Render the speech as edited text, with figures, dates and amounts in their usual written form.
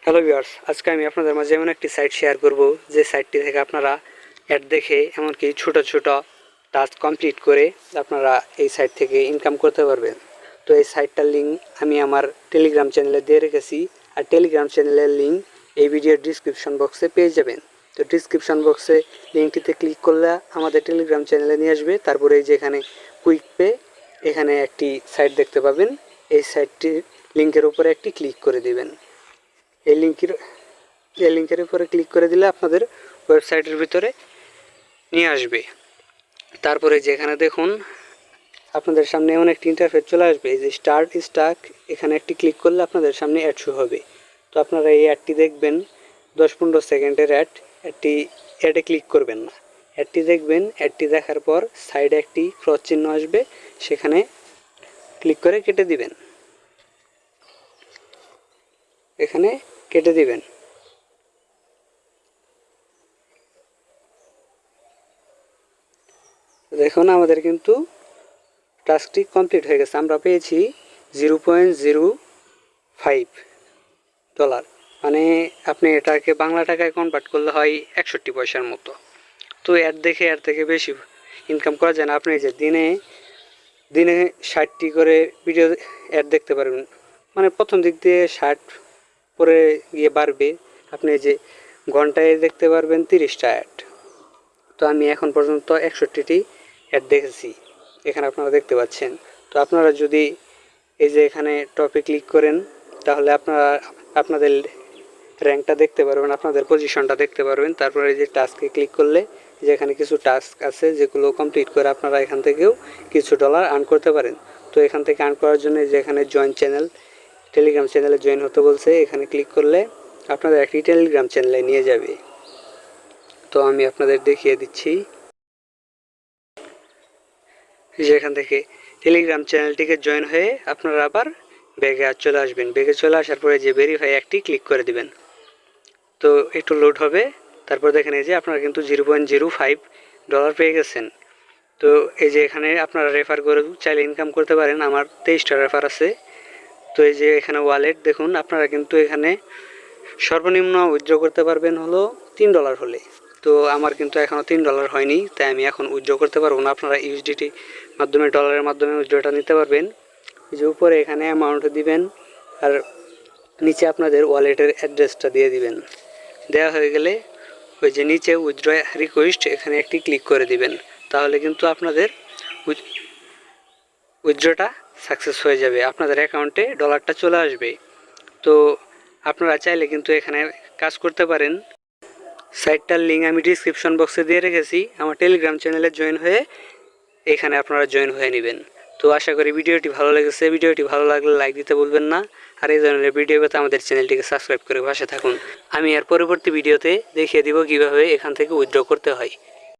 Hello viewers, আজকে আমি আপনাদের মাঝে এমন একটি সাইট শেয়ার করব যে সাইটটি থেকে আপনারা অ্যাড দেখে এমনকি ছোট ছোট টাস্ক কমপ্লিট করে আপনারা এই সাইট থেকে ইনকাম করতে পারবেন। তো এই সাইটটার লিঙ্ক আমি আমার টেলিগ্রাম চ্যানেলে দিয়ে রেখেছি, আর টেলিগ্রাম চ্যানেলের লিঙ্ক এই ভিডিওর ডিসক্রিপশন বক্সে পেয়ে যাবেন। তো ডিসক্রিপশন বক্সে লিঙ্কটিতে ক্লিক করলে আমাদের টেলিগ্রাম চ্যানেলে নিয়ে আসবে। তারপরে এই যে এখানে কুইক পে, এখানে একটি সাইট দেখতে পাবেন। এই সাইটটির লিঙ্কের উপরে একটি ক্লিক করে দিবেন। এই লিঙ্কের উপরে ক্লিক করে দিলে আপনাদের ওয়েবসাইটের ভিতরে নিয়ে আসবে। তারপরে যেখানে দেখুন আপনাদের সামনে এমন একটি ইন্টারফেস চলে আসবে, এই যে স্টার্ট স্টাক, এখানে একটি ক্লিক করলে আপনাদের সামনে অ্যাড শো হবে। তো আপনারা এই অ্যাডটি দেখবেন, 10-15 সেকেন্ডের অ্যাডে ক্লিক করবেন না, অ্যাডটি দেখবেন। অ্যাডটি দেখার পর সাইডে একটি ক্রস চিহ্ন আসবে, সেখানে ক্লিক করে কেটে দিবেন। এখানে কেটে দিবেন। দেখুন আমাদের কিন্তু টাস্কটি কমপ্লিট হয়ে গেছে। আমরা পেয়েছি $0.05, মানে আপনি এটাকে বাংলা টাকায় কনভার্ট করলে হয় 61 পয়সার মতো। তো অ্যাড দেখে এর থেকে বেশি ইনকাম করা যায় না। আপনি যে দিনে 60টি করে ভিডিও অ্যাড দেখতে পারবেন, মানে প্রথম দিক দিয়ে 60, পরে গিয়ে বাড়বে। আপনি যে ঘন্টায় দেখতে পারবেন 30টা অ্যাড। তো আমি এখন পর্যন্ত 61টি অ্যাড দেখেছি, এখানে আপনারা দেখতে পাচ্ছেন। তো আপনারা যদি এই যে এখানে টপে ক্লিক করেন, তাহলে আপনাদের র্যাঙ্কটা দেখতে পারবেন, আপনাদের পজিশনটা দেখতে পারবেন। তারপরে এই যে টাস্কে ক্লিক করলে যে এখানে কিছু টাস্ক আছে, যেগুলো কমপ্লিট করে আপনারা এখান থেকেও কিছু ডলার আর্ন করতে পারেন। তো এখান থেকে আর্ন করার জন্য যে এখানে জয়েন চ্যানেল, টেলিগ্রাম চ্যানেলে জয়েন হতে বলছে, এখানে ক্লিক করলে আপনাদের একটি টেলিগ্রাম চ্যানেলে নিয়ে যাবে। তো আমি আপনাদের দেখিয়ে দিচ্ছি, যেখান থেকে টেলিগ্রাম চ্যানেলটিকে জয়েন হয়ে আপনারা আবার ব্যাগে চলে আসবেন। ব্যাগে চলে আসার পরে যে ভেরিফাই একটি ক্লিক করে দিবেন। তো একটু লোড হবে, তারপর দেখেন এই যে আপনারা কিন্তু $0.05 পেয়ে গেছেন। তো এই যে এখানে আপনারা রেফার করে চাইলে ইনকাম করতে পারেন। আমার 23টা রেফার আছে। তো এই যে এখানে ওয়ালেট দেখুন, আপনারা কিন্তু এখানে সর্বনিম্ন উইথড্র করতে পারবেন হলো $3 হলে। তো আমার কিন্তু এখনও $3 হয়নি, তাই আমি এখন উইথড্র করতে পারবো না। আপনারা ইউএসডিটি মাধ্যমে, ডলারের মাধ্যমে উইথড্রটা নিতে পারবেন। যে উপরে এখানে অ্যামাউন্ট দিবেন, আর নিচে আপনাদের ওয়ালেটের অ্যাড্রেসটা দিয়ে দিবেন। দেওয়া হয়ে গেলে ওই যে নিচে উইথড্র রিকোয়েস্ট, এখানে একটি ক্লিক করে দিবেন। তাহলে কিন্তু আপনাদের উইথড্রটা সাকসেস হয়ে যাবে, আপনাদের অ্যাকাউন্টে ডলারটা চলে আসবে। তো আপনারা চাইলে কিন্তু এখানে কাজ করতে পারেন। সাইটটার লিঙ্ক আমি ডিসক্রিপশন বক্সে দিয়ে রেখেছি। আমার টেলিগ্রাম চ্যানেলে জয়েন হয়ে এখানে আপনারা জয়েন হয়ে নেবেন। তো আশা করি ভিডিওটি ভালো লেগেছে। ভিডিওটি ভালো লাগলে লাইক দিতে ভুলবেন না, আর এই ধরনের ভিডিও পেতে আমাদের চ্যানেলটিকে সাবস্ক্রাইব করে পাশে থাকুন। আমি এর পরবর্তী ভিডিওতে দেখিয়ে দিব কীভাবে এখান থেকে উইথড্র করতে হয়।